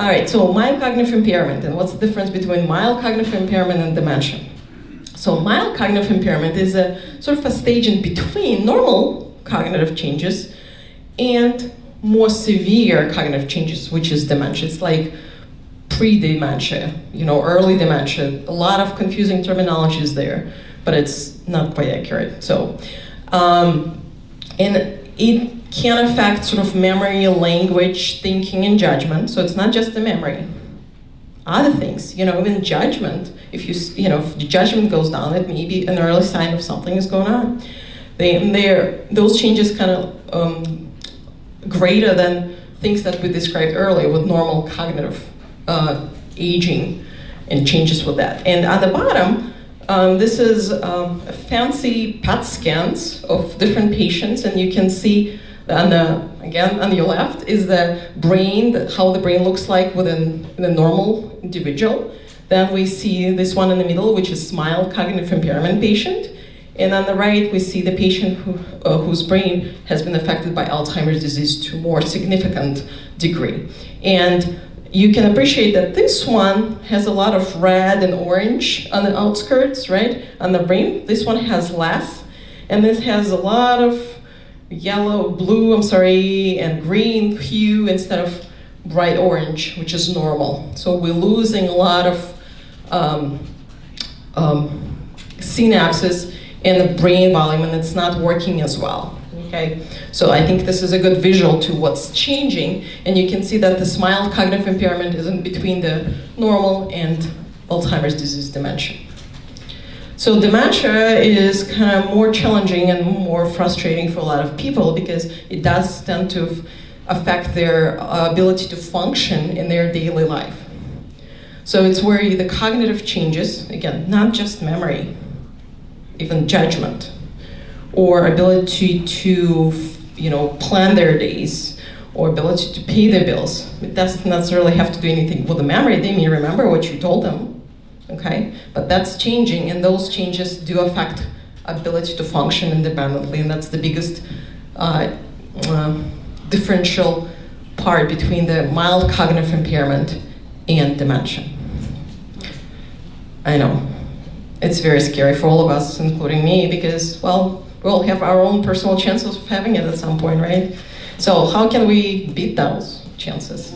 All right, so mild cognitive impairment, and what's the difference between mild cognitive impairment and dementia? So mild cognitive impairment is a sort of a stage in between normal cognitive changes and more severe cognitive changes, which is dementia. It's like pre-dementia, early dementia. A lot of confusing terminologies there, but it's not quite accurate. So, and it can affect sort of memory, language, thinking, and judgment. So it's not just the memory. Other things, even judgment. If if the judgment goes down, it may be an early sign of something is going on. Those changes kind of greater than things that we described earlier with normal cognitive aging and changes with that. And at the bottom, this is fancy PET scans of different patients, and you can see again on your left is the brain, how the brain looks like within a normal individual. Then we see this one in the middle, which is mild cognitive impairment patient. And on the right, we see the patient whose brain has been affected by Alzheimer's disease to more significant degree. And you can appreciate that this one has a lot of red and orange on the outskirts, right? On the brain, this one has less. And this has a lot of blue, and green hue instead of bright orange, which is normal. So we're losing a lot of synapses in the brain volume, and it's not working as well, okay? So I think this is a good visual to what's changing, and you can see that this mild cognitive impairment is in between the normal and Alzheimer's disease dementia. So dementia is kind of more challenging and more frustrating for a lot of people because it does tend to affect their ability to function in their daily life. So it's where the cognitive changes, again, not just memory, even judgment, or ability to plan their days, or ability to pay their bills. It doesn't necessarily have to do anything with the memory. They may remember what you told them, okay? But that's changing, and those changes do affect ability to function independently, and that's the biggest differential part between the mild cognitive impairment and dementia. I know. It's very scary for all of us, including me, because, well, we all have our own personal chances of having it at some point, right? So how can we beat those chances?